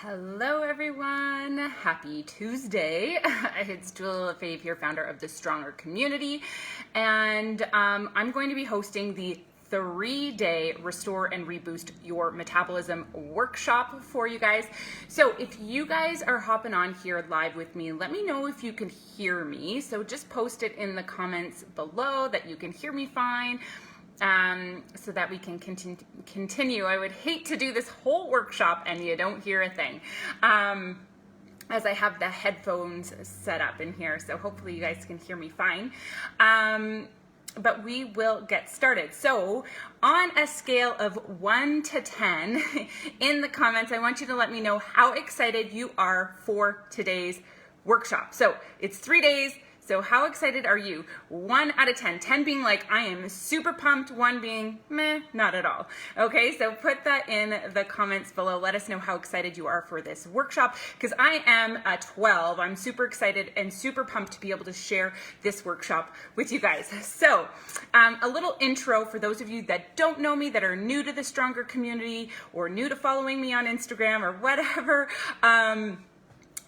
Hello everyone, happy Tuesday. It's Jewel Fave here, founder of the StrongHER community, and I'm going to be hosting the 3-day Restore and Reboost Your Metabolism workshop for you guys. So if you guys are hopping on here live with me, let me know if you can hear me. So just post it in the comments below that you can hear me fine. So that we can continue. I would hate to do this whole workshop and you don't hear a thing, as I have the headphones set up in here, so hopefully you guys can hear me fine. But we will get started. So on a scale of 1 to 10, in the comments, I want you to let me know how excited you are for today's workshop. So it's 3 days. So how excited are you? 1 out of 10, 10 being like, I am super pumped, 1 being meh, not at all. Okay, so put that in the comments below. Let us know how excited you are for this workshop, because I am a 12. I'm super excited and super pumped to be able to share this workshop with you guys. So a little intro for those of you that don't know me, that are new to the StrongHER community or new to following me on Instagram or whatever. I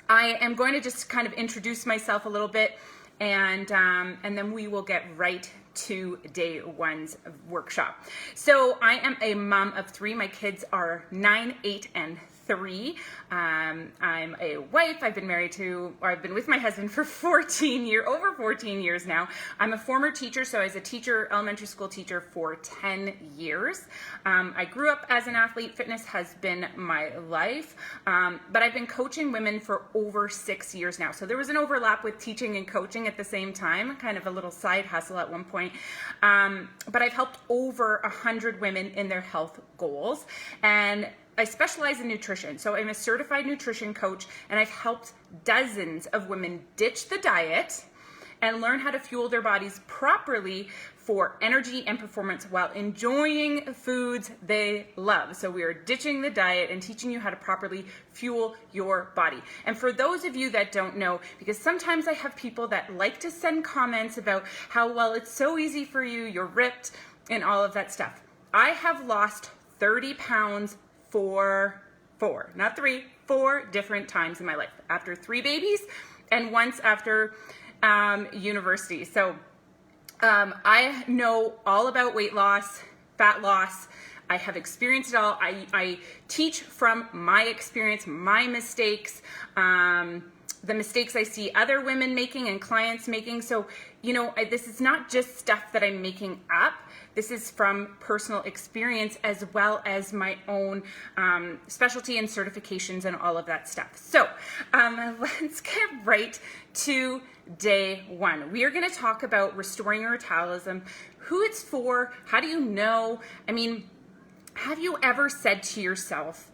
am going to just kind of introduce myself a little bit, and then we will get right to day one's workshop. So I am a mom of 3. My kids are 9, 8, and 3. I'm a wife. I've been with my husband for over 14 years now. I'm a former teacher, so I was a teacher, elementary school teacher for 10 years. I grew up as an athlete. Fitness has been my life, but I've been coaching women for over 6 years now. So there was an overlap with teaching and coaching at the same time, kind of a little side hustle at one point. But I've helped over 100 women in their health goals, and I specialize in nutrition. So I'm a certified nutrition coach, and I've helped dozens of women ditch the diet and learn how to fuel their bodies properly for energy and performance while enjoying foods they love. So we are ditching the diet and teaching you how to properly fuel your body. And for those of you that don't know, because sometimes I have people that like to send comments about how, well, it's so easy for you, you're ripped, and all of that stuff. I have lost 30 pounds four different times in my life, after 3 babies and once after university. So I know all about weight loss, fat loss. I have experienced it all. I teach from my experience, my mistakes, the mistakes I see other women making and clients making. So, you know, this is not just stuff that I'm making up. This is from personal experience, as well as my own specialty and certifications and all of that stuff. So let's get right to day 1. We are going to talk about restoring your metabolism, who it's for, how do you know? I mean, have you ever said to yourself,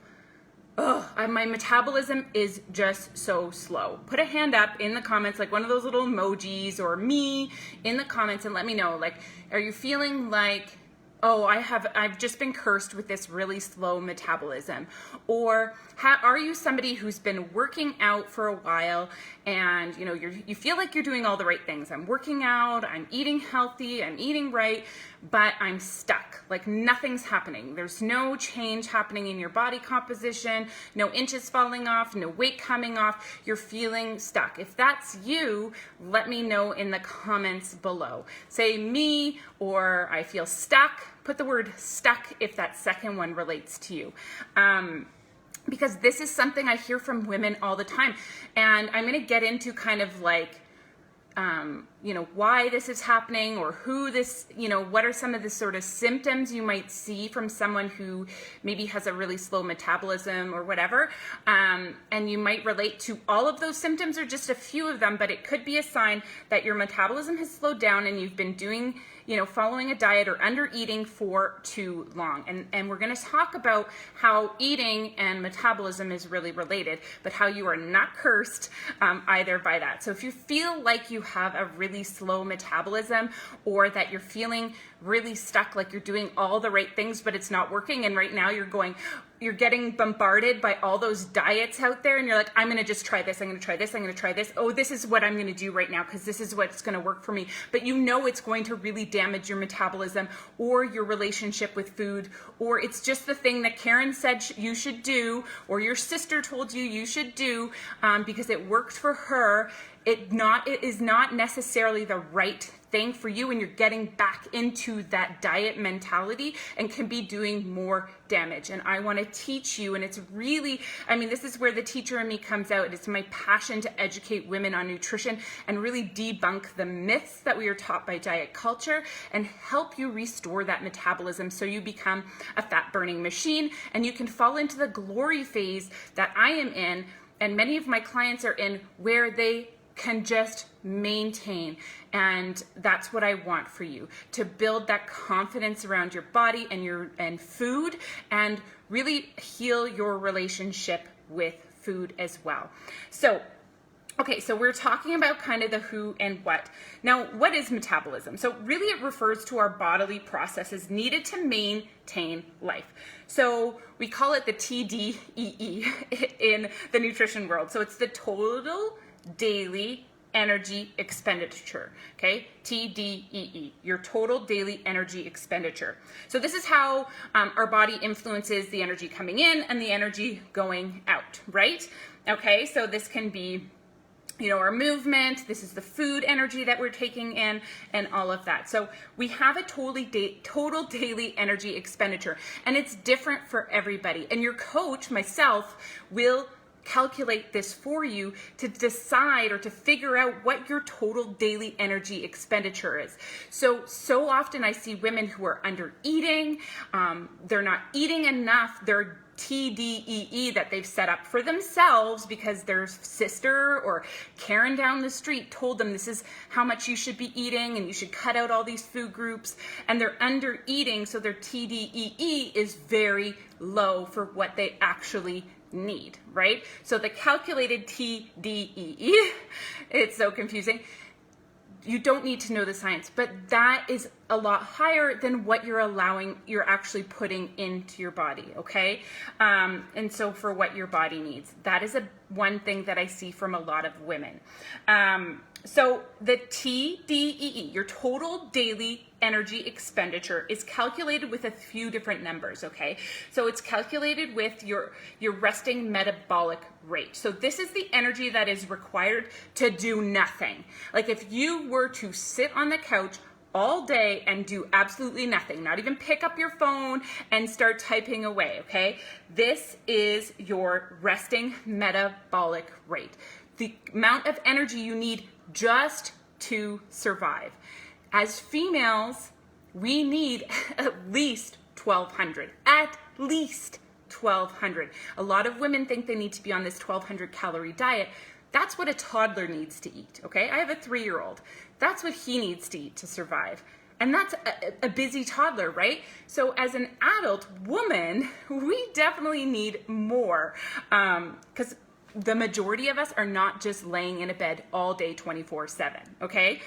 oh, my metabolism is just so slow? Put a hand up in the comments, like one of those little emojis, or me in the comments, and let me know, like, are you feeling like, oh, I've just been cursed with this really slow metabolism? Or are you somebody who's been working out for a while, and you know, you feel like you're doing all the right things? I'm working out, I'm eating healthy, I'm eating right, but I'm stuck. Like nothing's happening. There's no change happening in your body composition, no inches falling off, no weight coming off. You're feeling stuck. If that's you, let me know in the comments below. Say me, or I feel stuck. Put the word stuck if that second one relates to you. Because this is something I hear from women all the time. And I'm going to get into kind of like, you know, why this is happening, or who this, you know, what are some of the sort of symptoms you might see from someone who maybe has a really slow metabolism or whatever. And you might relate to all of those symptoms or just a few of them, but it could be a sign that your metabolism has slowed down and you've been doing, you know, following a diet or under eating for too long. And we're going to talk about how eating and metabolism is really related, but how you are not cursed either by that. So if you feel like you have a really slow metabolism, or that you're feeling really stuck, like you're doing all the right things but it's not working, and right now you're going, you're getting bombarded by all those diets out there, and you're like, I'm going to just try this, I'm going to try this, I'm going to try this. Oh, this is what I'm going to do right now because this is what's going to work for me. But you know it's going to really damage your metabolism or your relationship with food, or it's just the thing that Karen said you should do, or your sister told you should do because it worked for her. It is not necessarily the right thing for you, and you're getting back into that diet mentality and can be doing more damage. And I want to teach you, and it's really, I mean, this is where the teacher in me comes out. It's my passion to educate women on nutrition and really debunk the myths that we are taught by diet culture and help you restore that metabolism so you become a fat burning machine and you can fall into the glory phase that I am in, and many of my clients are in, where they can just maintain. And that's what I want for you, to build that confidence around your body and food, and really heal your relationship with food as well. So okay, so we're talking about kind of the who and what. Now, what is metabolism? So really it refers to our bodily processes needed to maintain life. So we call it the TDEE in the nutrition world. So it's the total daily energy expenditure, okay? TDEE, your total daily energy expenditure. So this is how our body influences the energy coming in and the energy going out, right? Okay, so this can be, you know, our movement, this is the food energy that we're taking in, and all of that. So we have a total daily energy expenditure, and it's different for everybody. And your coach, myself, will calculate this for you to decide or to figure out what your total daily energy expenditure is. So often I see women who are under eating, they're not eating enough, they're TDEE that they've set up for themselves because their sister or Karen down the street told them this is how much you should be eating and you should cut out all these food groups, and they're under eating, so their TDEE is very low for what they actually need, right? So the calculated TDEE, it's so confusing. You don't need to know the science, but that is a lot higher than what you're actually putting into your body, okay? And so for what your body needs, that is one thing that I see from a lot of women. So the TDEE, your total daily energy expenditure, is calculated with a few different numbers, okay? So it's calculated with your resting metabolic rate. So this is the energy that is required to do nothing. Like if you were to sit on the couch all day and do absolutely nothing, not even pick up your phone and start typing away, okay? This is your resting metabolic rate. The amount of energy you need just to survive. As females, we need at least 1,200, at least 1,200. A lot of women think they need to be on this 1,200 calorie diet. That's what a toddler needs to eat, okay? I have a 3-year-old. That's what he needs to eat to survive. And that's a busy toddler, right? So as an adult woman, we definitely need more, because the majority of us are not just laying in a bed all day 24/7, okay?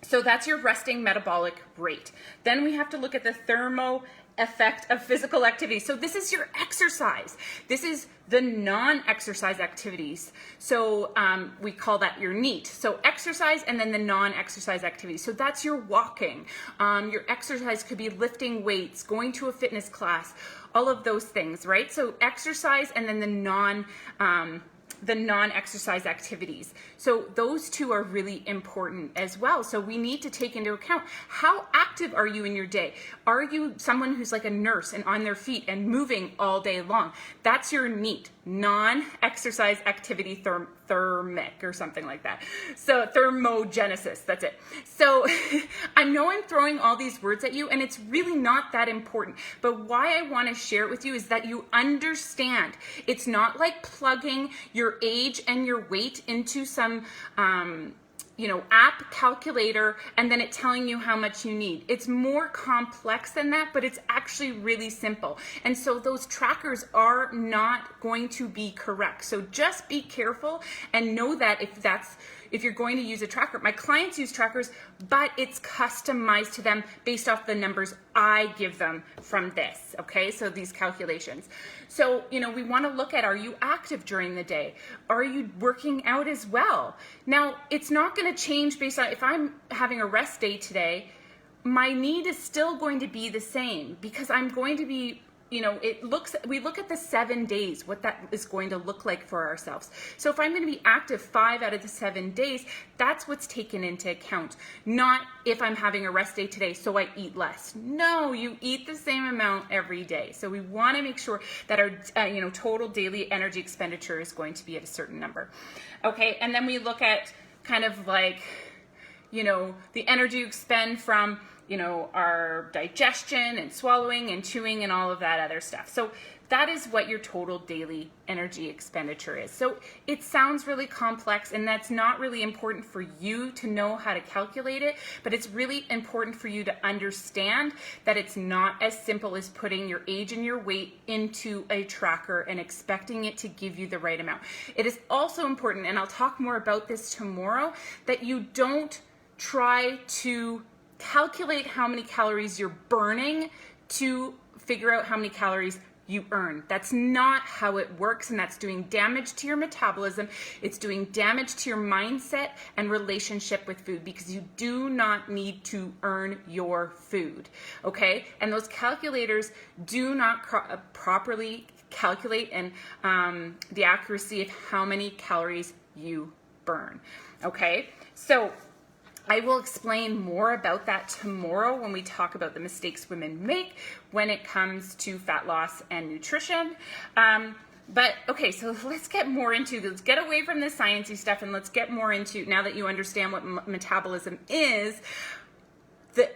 So that's your resting metabolic rate. Then we have to look at the thermo effect of physical activity. So this is your exercise. This is the non-exercise activities. So we call that your NEAT. So exercise and then the non-exercise activities. So that's your walking. Your exercise could be lifting weights, going to a fitness class, all of those things, right? So exercise and then the non-exercise activities. So those two are really important as well. So we need to take into account, how active are you in your day? Are you someone who's like a nurse and on their feet and moving all day long? That's your NEAT, non-exercise activity thermic or something like that. So thermogenesis, that's it. So I know I'm throwing all these words at you and it's really not that important, but why I want to share it with you is that you understand it's not like plugging your age and your weight into some app calculator and then it telling you how much you need. It's more complex than that, but it's actually really simple. And so those trackers are not going to be correct. So just be careful and know that if that's if you're going to use a tracker, my clients use trackers, but it's customized to them based off the numbers I give them from this, okay? So these calculations. So, you know, we want to look at, are you active during the day? Are you working out as well? Now, it's not going to change based on, if I'm having a rest day today, my need is still going to be the same because I'm going to be, you know, we look at the 7 days, what that is going to look like for ourselves. So if I'm going to be active 5 out of the 7 days, that's what's taken into account. Not if I'm having a rest day today, so I eat less. No, you eat the same amount every day. So we want to make sure that our, you know, total daily energy expenditure is going to be at a certain number. Okay, and then we look at kind of like, you know, the energy you expend from, you know, our digestion and swallowing and chewing and all of that other stuff. So that is what your total daily energy expenditure is. So it sounds really complex, and that's not really important for you to know how to calculate it, but it's really important for you to understand that it's not as simple as putting your age and your weight into a tracker and expecting it to give you the right amount. It is also important, and I'll talk more about this tomorrow, that you don't try to calculate how many calories you're burning to figure out how many calories you earn. That's not how it works, and that's doing damage to your metabolism. It's doing damage to your mindset and relationship with food, because you do not need to earn your food, okay? And those calculators do not properly calculate and the accuracy of how many calories you burn, okay? So I will explain more about that tomorrow when we talk about the mistakes women make when it comes to fat loss and nutrition. But okay, so let's get more into, let's get away from the sciencey stuff and let's get more into, now that you understand what metabolism is,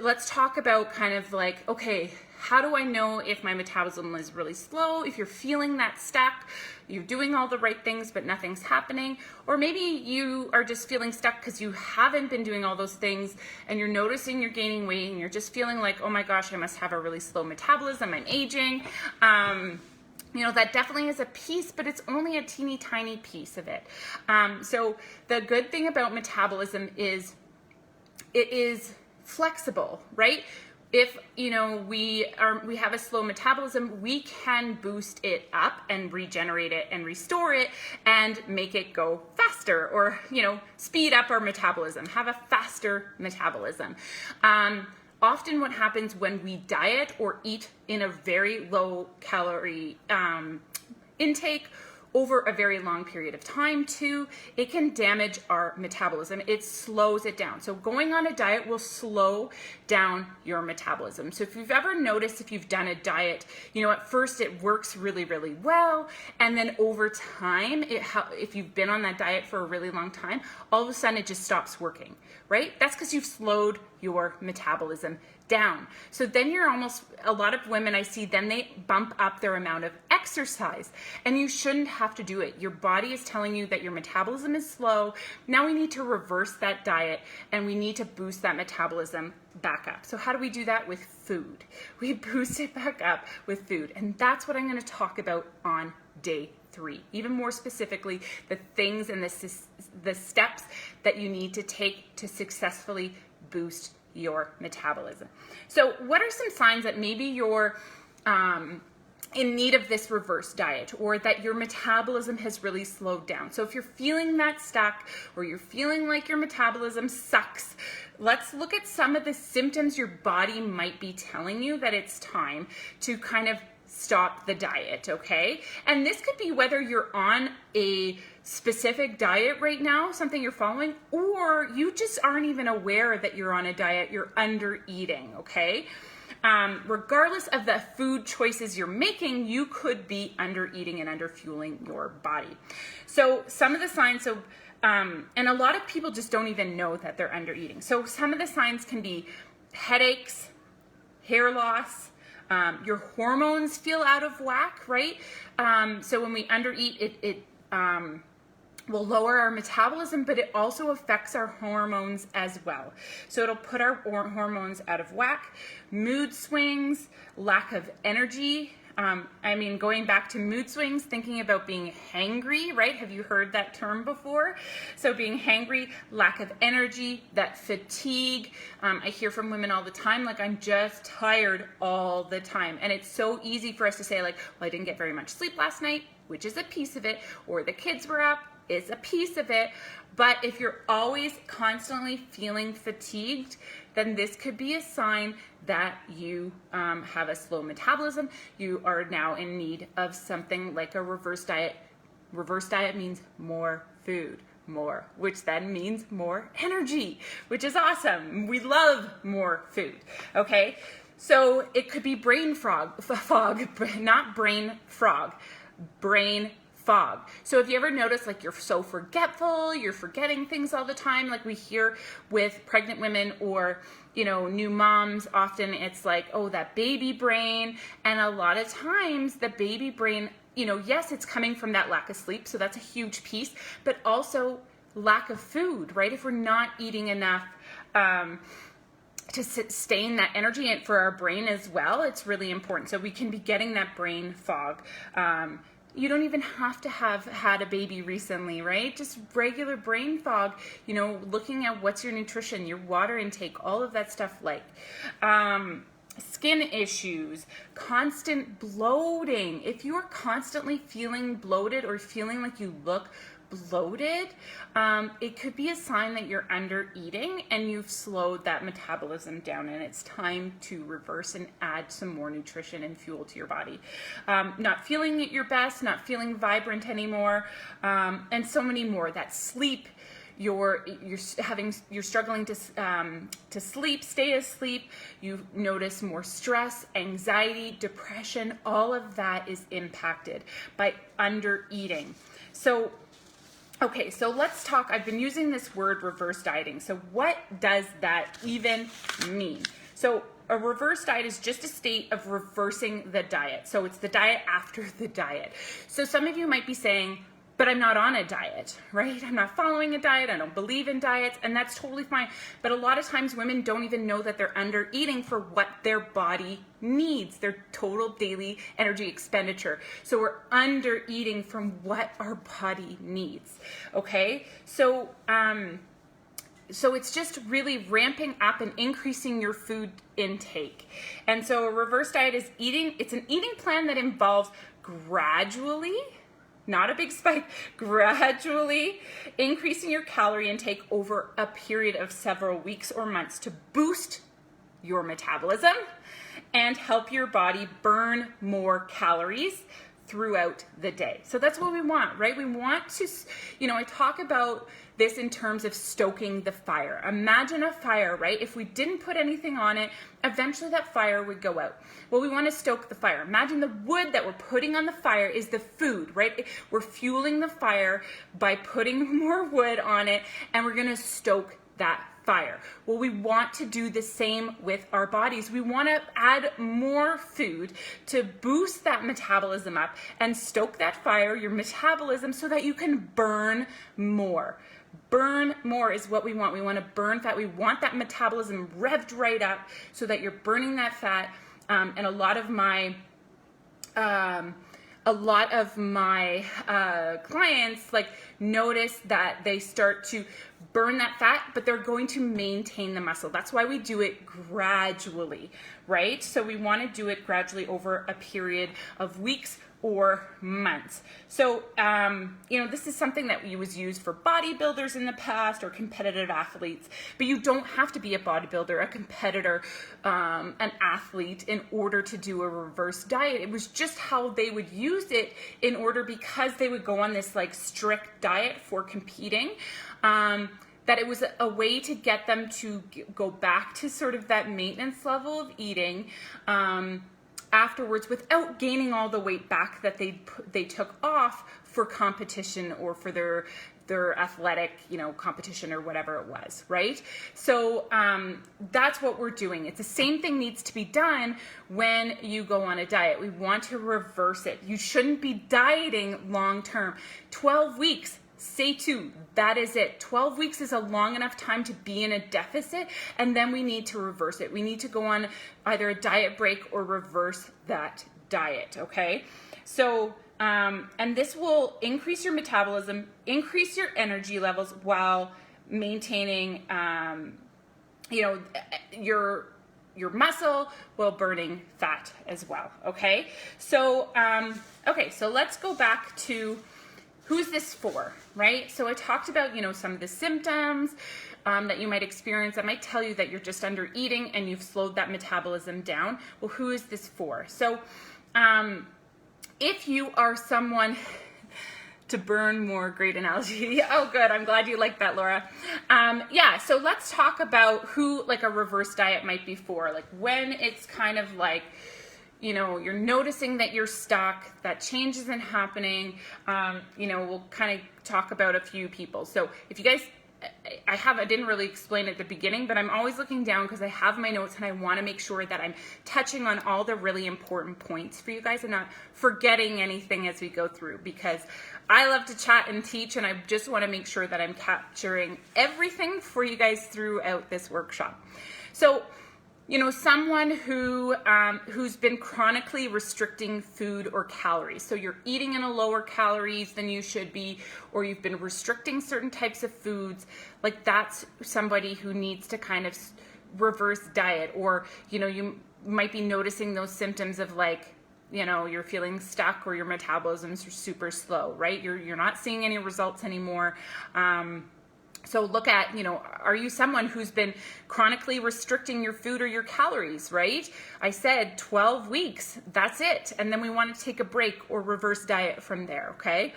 let's talk about kind of like, okay, how do I know if my metabolism is really slow? If you're feeling that stuck, you're doing all the right things, but nothing's happening. Or maybe you are just feeling stuck because you haven't been doing all those things and you're noticing you're gaining weight and you're just feeling like, oh my gosh, I must have a really slow metabolism, I'm aging. You know, that definitely is a piece, but it's only a teeny tiny piece of it. So the good thing about metabolism is it is flexible, right? If, you know, we have a slow metabolism, we can boost it up and regenerate it and restore it and make it go faster, or, you know, speed up our metabolism, have a faster metabolism. Often what happens when we diet or eat in a very low calorie intake over a very long period of time too, it can damage our metabolism. It slows it down. So going on a diet will slow down your metabolism. So if you've ever noticed, if you've done a diet, you know, at first it works really, really well. And then over time, if you've been on that diet for a really long time, all of a sudden it just stops working, right? That's because you've slowed your metabolism down. So then you're almost, a lot of women I see, then they bump up their amount of exercise, and you shouldn't have to do it. Your body is telling you that your metabolism is slow. Now we need to reverse that diet and we need to boost that metabolism back up. So how do we do that? With food. We boost it back up with food. And that's what I'm going to talk about on day 3. Even more specifically, the things and the steps that you need to take to successfully boost your metabolism. So what are some signs that maybe you're in need of this reverse diet, or that your metabolism has really slowed down? So if you're feeling that stuck, or you're feeling like your metabolism sucks, let's look at some of the symptoms your body might be telling you that it's time to kind of stop the diet, okay? And this could be whether you're on a specific diet right now, something you're following, or you just aren't even aware that you're on a diet, you're under eating, okay? Regardless of the food choices you're making, you could be under eating and under fueling your body. So some of the signs, and a lot of people just don't even know that they're under eating. So some of the signs can be headaches, hair loss, your hormones feel out of whack, right? So when we undereat, it will lower our metabolism, but it also affects our hormones as well. So it'll put our hormones out of whack. Mood swings, lack of energy, I mean, going back to mood swings, thinking about being hangry, right? Have you heard that term before? So being hangry, lack of energy, that fatigue. I hear from women all the time, like, I'm just tired all the time. And it's so easy for us to say, like, well, I didn't get very much sleep last night, which is a piece of it, or the kids were up, is a piece of it. But if you're always constantly feeling fatigued, then this could be a sign that you have a slow metabolism. You are now in need of something like a reverse diet. Reverse diet means more food, more, which then means more energy, which is awesome. We love more food, okay? So it could be brain fog, not brain frog, brain fog. So if you ever notice, like, you're so forgetful, you're forgetting things all the time, like we hear with pregnant women or, you know, new moms, often it's like, oh, that baby brain. And a lot of times the baby brain, you know, yes, it's coming from that lack of sleep, so that's a huge piece, but also lack of food, right? If we're not eating enough to sustain that energy, and for our brain as well, it's really important. So we can be getting that brain fog. You don't even have to have had a baby recently, right? Just regular brain fog, you know, looking at what's your nutrition, your water intake, all of that stuff, like skin issues, constant bloating. If you are constantly feeling bloated or feeling like you look bloated, it could be a sign that you're under eating and you've slowed that metabolism down, and it's time to reverse and add some more nutrition and fuel to your body. Not feeling at your best, not feeling vibrant anymore, and so many more. That sleep, you're struggling to sleep, stay asleep. You notice more stress, anxiety, depression. All of that is impacted by under eating. So okay, so let's talk. I've been using this word reverse dieting. So what does that even mean? So a reverse diet is just a state of reversing the diet. So it's the diet after the diet. So some of you might be saying, but I'm not on a diet, right? I'm not following a diet. I don't believe in diets, and that's totally fine. But a lot of times women don't even know that they're under eating for what their body needs, their total daily energy expenditure. So we're under eating from what our body needs, okay? So it's just really ramping up and increasing your food intake. And so a reverse diet is it's an eating plan that involves gradually, not a big spike, gradually increasing your calorie intake over a period of several weeks or months to boost your metabolism and help your body burn more calories throughout the day. So that's what we want, right? We want to, you know, I talk about this in terms of stoking the fire. Imagine a fire, right? If we didn't put anything on it, eventually that fire would go out. Well, we want to stoke the fire. Imagine the wood that we're putting on the fire is the food, right? We're fueling the fire by putting more wood on it, and we're going to stoke that fire. Well, we want to do the same with our bodies. We want to add more food to boost that metabolism up and stoke that fire, your metabolism, so that you can burn more. Burn more is what we want. We want to burn fat. We want that metabolism revved right up so that you're burning that fat. And a lot of my clients like notice that they start to burn that fat, but they're going to maintain the muscle. That's why we do it gradually, right? So we want to do it gradually over a period of weeks or months. So, you know, this is something that was used for bodybuilders in the past or competitive athletes, but you don't have to be a bodybuilder, a competitor, an athlete in order to do a reverse diet. It was just how they would use it in order, because they would go on this like strict diet for competing, that it was a way to get them to go back to sort of that maintenance level of eating, afterwards, without gaining all the weight back that they took off for competition or for their athletic, you know, competition or whatever it was, right? So that's what we're doing. It's the same thing needs to be done when you go on a diet. We want to reverse it. You shouldn't be dieting long term. 12 weeks. Say 2, that is it. 12 weeks is a long enough time to be in a deficit, and then we need to reverse it. We need to go on either a diet break or reverse that diet, okay? So, and this will increase your metabolism, increase your energy levels while maintaining, your muscle while burning fat as well, okay? So, so let's go back to who's this for, right? So I talked about, some of the symptoms that you might experience that might tell you that you're just under eating and you've slowed that metabolism down. Well, who is this for? So if you are someone to burn more, great analogy. Oh, good. I'm glad you like that, Laura. So let's talk about who like a reverse diet might be for. Like when it's kind of like, you're noticing that you're stuck, that change isn't happening. We'll kind of talk about a few people. So if you guys, I didn't really explain at the beginning, but I'm always looking down because I have my notes and I want to make sure that I'm touching on all the really important points for you guys and not forgetting anything as we go through, because I love to chat and teach and I just want to make sure that I'm capturing everything for you guys throughout this workshop. So, someone who's been chronically restricting food or calories. So you're eating in a lower calories than you should be, or you've been restricting certain types of foods. Like that's somebody who needs to kind of reverse diet, or, you might be noticing those symptoms of like, you're feeling stuck or your metabolisms are super slow, right? You're not seeing any results anymore. So look at, are you someone who's been chronically restricting your food or your calories, right? I said 12 weeks, that's it. And then we want to take a break or reverse diet from there, okay?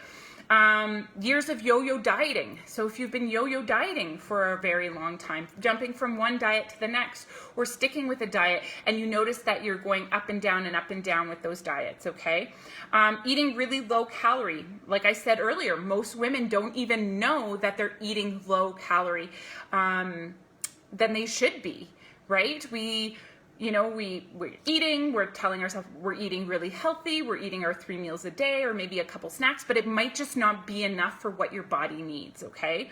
Years of yo-yo dieting. So if you've been yo-yo dieting for a very long time, jumping from one diet to the next, or sticking with a diet, and you notice that you're going up and down with those diets, okay? Eating really low calorie. Like I said earlier, most women don't even know that they're eating low calorie than they should be, right? We're eating, we're telling ourselves we're eating really healthy, we're eating our 3 meals a day or maybe a couple snacks, but it might just not be enough for what your body needs, okay?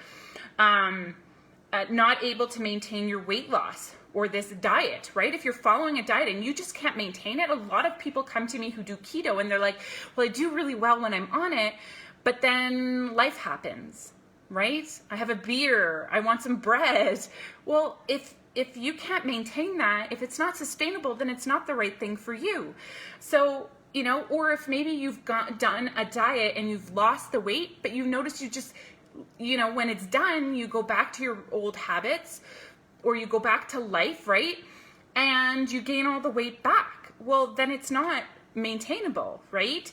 Not able to maintain your weight loss or this diet, right? If you're following a diet and you just can't maintain it, a lot of people come to me who do keto and they're like, well, I do really well when I'm on it, but then life happens, right? I have a beer, I want some bread. Well, if you can't maintain that, if it's not sustainable, then it's not the right thing for you. So, or if maybe you've done a diet and you've lost the weight, but you notice you just, when it's done, you go back to your old habits or you go back to life, right? And you gain all the weight back. Well, then it's not maintainable, right?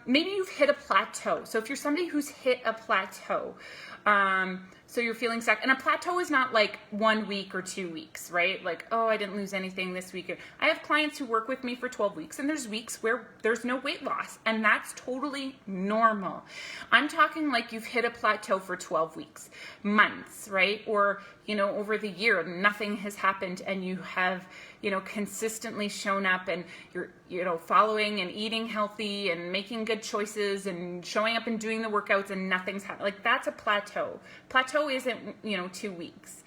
Maybe you've hit a plateau. So if you're somebody who's hit a plateau, so you're feeling stuck, and a plateau is not like 1 week or 2 weeks, right? Like, oh, I didn't lose anything this week. I have clients who work with me for 12 weeks and there's weeks where there's no weight loss, and that's totally normal. I'm talking like you've hit a plateau for 12 weeks, months, right? Or, over the year, nothing has happened and you have, consistently shown up and you're, following and eating healthy and making good choices and showing up and doing the workouts and nothing's happened. Like that's a plateau. Plateau isn't, 2 weeks.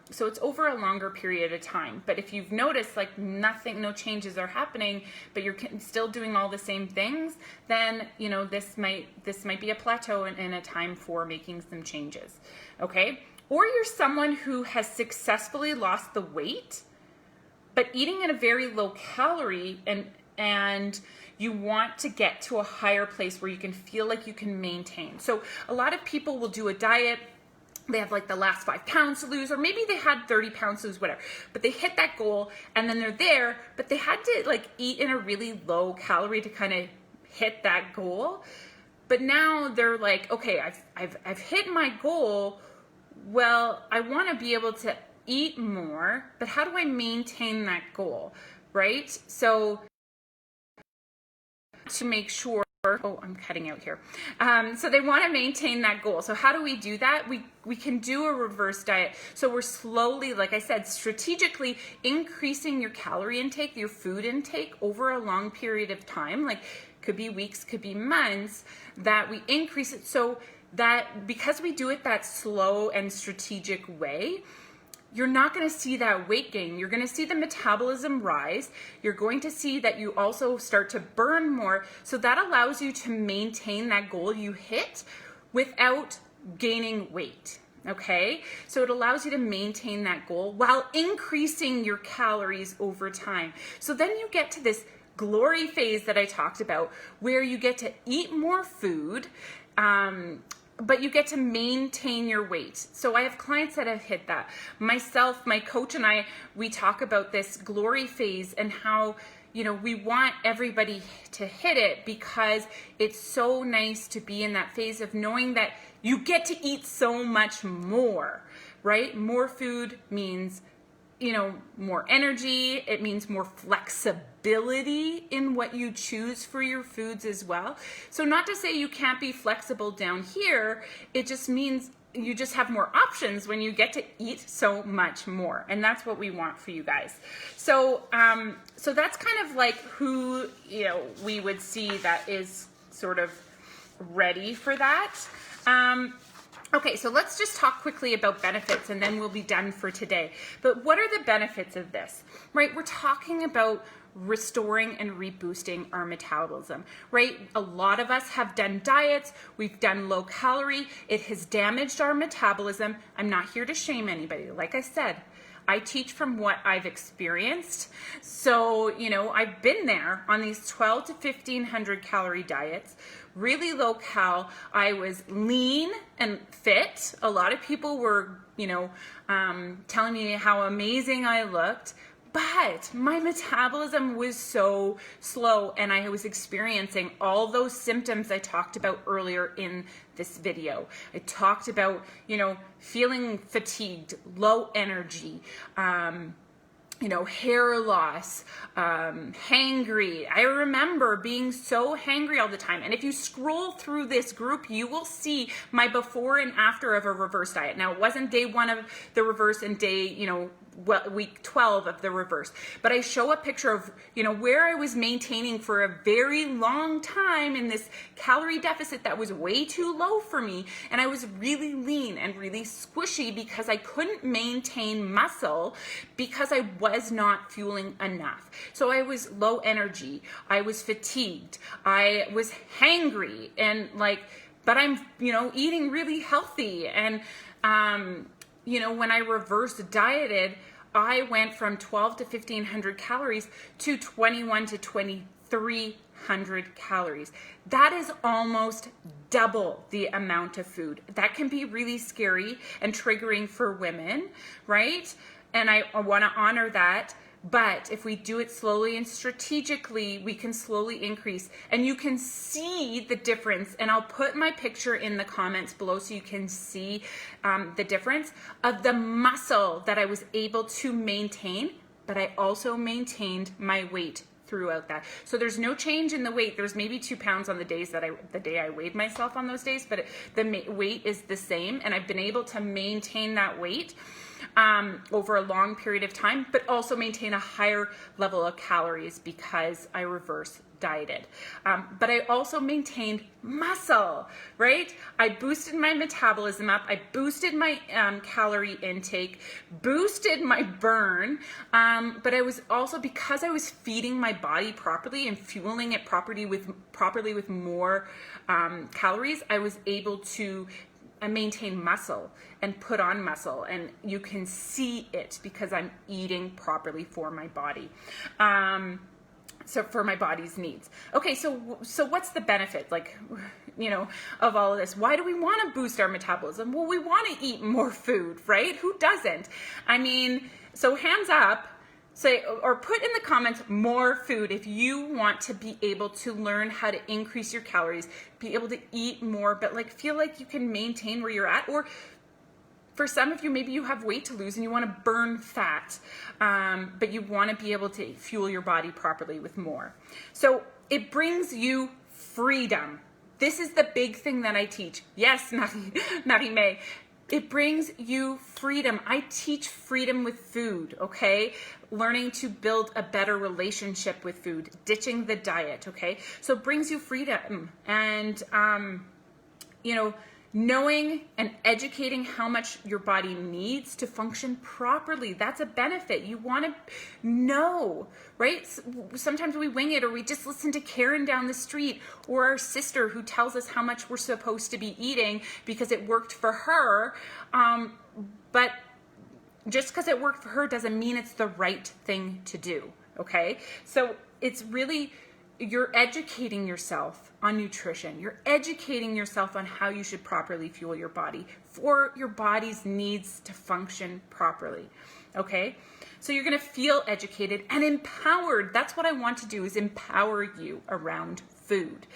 So it's over a longer period of time. But if you've noticed like no changes are happening, but you're still doing all the same things, then, this might be a plateau and a time for making some changes. Okay. Or you're someone who has successfully lost the weight, but eating at a very low calorie and you want to get to a higher place where you can feel like you can maintain. So a lot of people will do a diet, they have like the last 5 pounds to lose, or maybe they had 30 pounds to lose, whatever, but they hit that goal and then they're there, but they had to like eat in a really low calorie to kind of hit that goal. But now they're like, okay, I've hit my goal. Well, I want to be able to eat more, but how do I maintain that goal, right? So to make sure, oh, I'm cutting out here. So they want to maintain that goal. So how do we do that? We can do a reverse diet. So we're slowly, like I said, strategically increasing your calorie intake, your food intake over a long period of time, like could be weeks, could be months, that we increase it so that because we do it that slow and strategic way, you're not going to see that weight gain. You're going to see the metabolism rise. You're going to see that you also start to burn more. So that allows you to maintain that goal you hit without gaining weight. Okay, so it allows you to maintain that goal while increasing your calories over time. So then you get to this glory phase that I talked about, where you get to eat more food, but you get to maintain your weight. So I have clients that have hit that. Myself, my coach and I, we talk about this glory phase and how, you know, we want everybody to hit it because it's so nice to be in that phase of knowing that you get to eat so much more, right? More food means, you know, more energy. It means more flexibility in what you choose for your foods as well. So not to say you can't be flexible down here, it just means you just have more options when you get to eat so much more. And that's what we want for you guys. So, so that's kind of like who, you know, we would see that is sort of ready for that. Okay, so let's just talk quickly about benefits and then we'll be done for today. But what are the benefits of this, right? We're talking about restoring and reboosting our metabolism, right? A lot of us have done diets, we've done low calorie, it has damaged our metabolism. I'm not here to shame anybody. Like I said, I teach from what I've experienced. So, you know, I've been there on these 12 to 1500 calorie diets, really low cal. I was lean and fit. A lot of people were, you know, telling me how amazing I looked, but my metabolism was so slow and I was experiencing all those symptoms I talked about earlier in this video. I talked about, you know, feeling fatigued, low energy, you know, hair loss, hangry. I remember being so hangry all the time. And if you scroll through this group, you will see my before and after of a reverse diet. Now, it wasn't day 1 of the reverse and day, you know, week 12 of the reverse, but I show a picture of, you know, where I was maintaining for a very long time in this calorie deficit that was way too low for me, and I was really lean and really squishy because I couldn't maintain muscle because I was not fueling enough. So I was low energy, I was fatigued, I was hangry, and like, but I'm, you know, eating really healthy. And you know, when I reverse dieted, I went from 12 to 1500 calories to 21 to 2300 calories. That is almost double the amount of food. That can be really scary and triggering for women, right? And I want to honor that. But if we do it slowly and strategically, we can slowly increase. And you can see the difference. And I'll put my picture in the comments below so you can see the difference of the muscle that I was able to maintain, but I also maintained my weight throughout that. So there's no change in the weight. There's maybe 2 pounds on the days that the day I weighed myself on those days, but the weight is the same. And I've been able to maintain that weight over a long period of time, but also maintain a higher level of calories because I reverse dieted. But I also maintained muscle, right? I boosted my metabolism up. I boosted my calorie intake, boosted my burn. But I was also, because I was feeding my body properly and fueling it properly with more calories, I was able to maintain muscle and put on muscle, and you can see it because I'm eating properly for my body. So for my body's needs. Okay, so what's the benefit, like, you know, of all of this? Why do we want to boost our metabolism? Well, we want to eat more food, right? Who doesn't? I mean, so hands up, say, or put in the comments more food if you want to be able to learn how to increase your calories, be able to eat more, but like feel like you can maintain where you're at. Or for some of you, maybe you have weight to lose and you want to burn fat, but you want to be able to fuel your body properly with more. So it brings you freedom. This is the big thing that I teach. Yes, Marie May. It brings you freedom. I teach freedom with food, okay? Learning to build a better relationship with food, ditching the diet, okay? So it brings you freedom. And, you know, Knowing and educating how much your body needs to function properly, that's a benefit. You want to know, right? Sometimes we wing it, or we just listen to Karen down the street, or our sister who tells us how much we're supposed to be eating because it worked for her. But just because it worked for her doesn't mean it's the right thing to do, okay? So it's really, you're educating yourself on nutrition. You're educating yourself on how you should properly fuel your body for your body's needs to function properly, okay? So you're gonna feel educated and empowered. That's what I want to do, is empower you around food.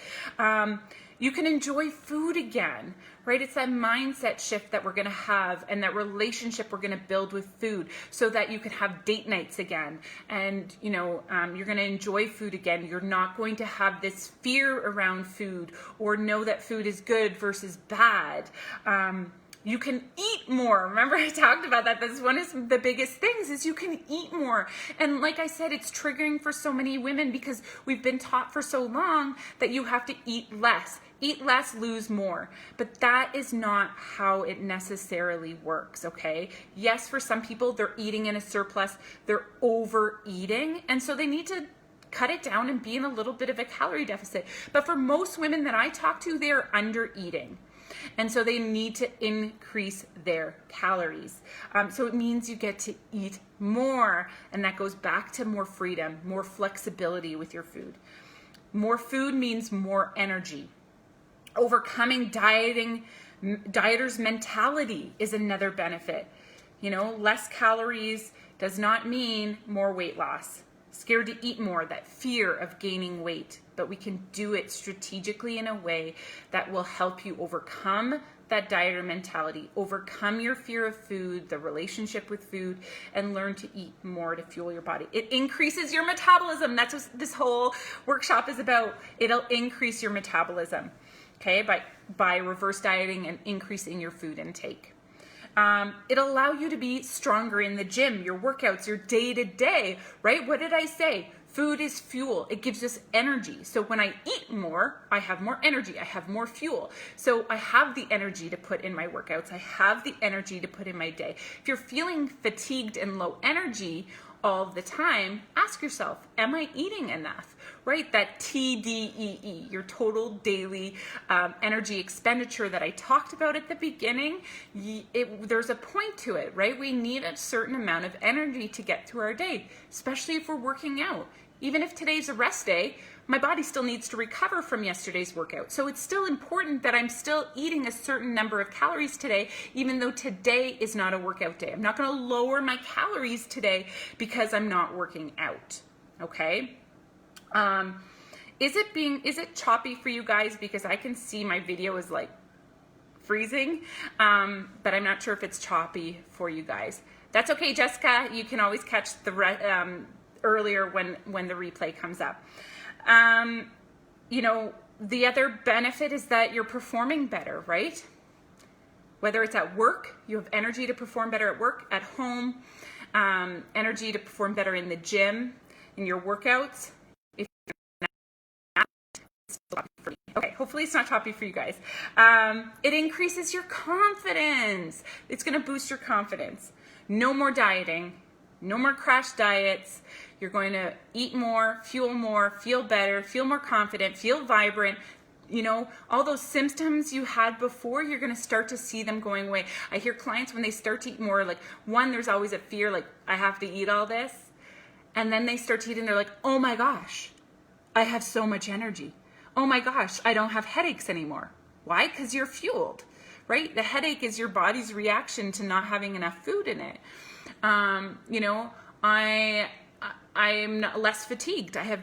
You can enjoy food again, right? It's that mindset shift that we're gonna have, and that relationship we're gonna build with food, so that you can have date nights again. And you're gonna enjoy food again. You're not going to have this fear around food, or know that food is good versus bad. You can eat more. Remember, I talked about that. That's one of the biggest things, is you can eat more. And like I said, it's triggering for so many women because we've been taught for so long that you have to eat less. Eat less, lose more. But that is not how it necessarily works, okay? Yes, for some people, they're eating in a surplus. They're overeating. And so they need to cut it down and be in a little bit of a calorie deficit. But for most women that I talk to, they're under eating. And so they need to increase their calories. So it means you get to eat more. And that goes back to more freedom, more flexibility with your food. More food means more energy. Overcoming dieters' mentality is another benefit. Less calories does not mean more weight loss. Scared to eat more, that fear of gaining weight. But we can do it strategically in a way that will help you overcome that dieter mentality, overcome your fear of food, the relationship with food, and learn to eat more to fuel your body. It increases your metabolism. That's what this whole workshop is about. It'll increase your metabolism, okay, by reverse dieting and increasing your food intake. It'll allow you to be stronger in the gym, your workouts, your day-to-day, right? What did I say? Food is fuel. It gives us energy. So when I eat more, I have more energy. I have more fuel. So I have the energy to put in my workouts. I have the energy to put in my day. If you're feeling fatigued and low energy all the time, ask yourself, am I eating enough, right? That TDEE, your total daily energy expenditure that I talked about at the beginning, there's a point to it, right? We need a certain amount of energy to get through our day, especially if we're working out. Even if today's a rest day, my body still needs to recover from yesterday's workout. So it's still important that I'm still eating a certain number of calories today, even though today is not a workout day. I'm not going to lower my calories today because I'm not working out. Okay? Is it choppy for you guys? Because I can see my video is like freezing, but I'm not sure if it's choppy for you guys. That's okay, Jessica. You can always catch the earlier when the replay comes up. The other benefit is that you're performing better, right? Whether it's at work, you have energy to perform better at work, at home, energy to perform better in the gym, in your workouts. If you're not, it's choppy for me. Okay, hopefully it's not choppy for you guys. It increases your confidence. It's going to boost your confidence. No more dieting. No more crash diets. You're going to eat more, feel better, feel more confident, feel vibrant. All those symptoms you had before, you're going to start to see them going away. I hear clients when they start to eat more, like, one, there's always a fear, like, I have to eat all this. And then they start to eat and they're like, oh my gosh, I have so much energy. Oh my gosh, I don't have headaches anymore. Why? Because you're fueled, right? The headache is your body's reaction to not having enough food in it. I'm less fatigued. I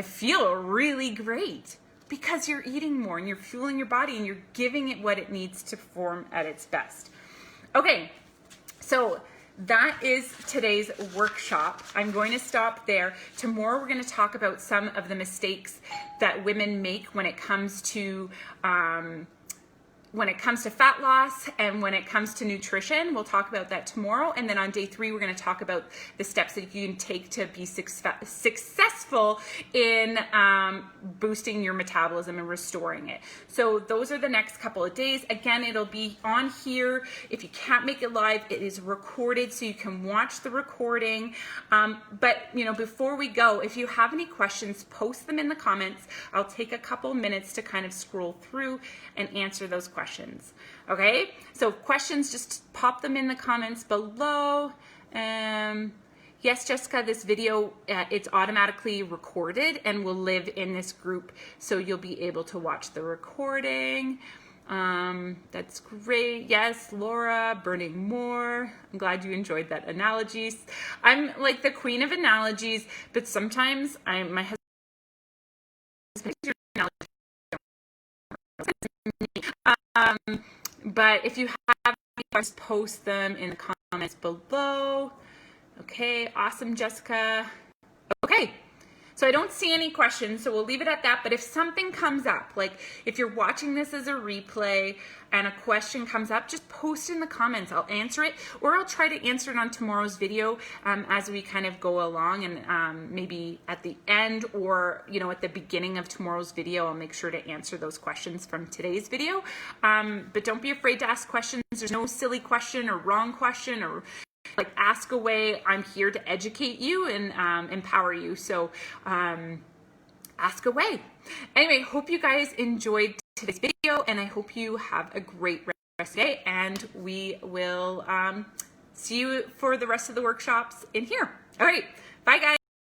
feel really great because you're eating more and you're fueling your body and you're giving it what it needs to perform at its best. Okay, so that is today's workshop. I'm going to stop there. Tomorrow we're going to talk about some of the mistakes that women make when it comes to when it comes to fat loss and when it comes to nutrition. We'll talk about that tomorrow. And then on day 3, we're going to talk about the steps that you can take to be successful in boosting your metabolism and restoring it. So those are the next couple of days. Again, it'll be on here. If you can't make it live, it is recorded so you can watch the recording. But you know, before we go, if you have any questions, post them in the comments. I'll take a couple minutes to kind of scroll through and answer those questions. Okay, so questions, just pop them in the comments below. Yes, Jessica, this video, it's automatically recorded and will live in this group, so you'll be able to watch the recording. That's great. Yes, Laura, burning more. I'm glad you enjoyed that analogy. I'm like the queen of analogies, but sometimes my husband but if you have any questions, post them in the comments below. Okay, awesome, Jessica. Okay, so I don't see any questions, so we'll leave it at that. But if something comes up, like if you're watching this as a replay and a question comes up, just post in the comments. I'll answer it, or I'll try to answer it on tomorrow's video as we kind of go along, and maybe at the end, or you know, at the beginning of tomorrow's video, I'll make sure to answer those questions from today's video. But don't be afraid to ask questions. There's no silly question or wrong question, or like ask away. I'm here to educate you and empower you. So ask away. Anyway, hope you guys enjoyed today's video, and I hope you have a great rest of the day, and we will see you for the rest of the workshops in here. All right, bye guys.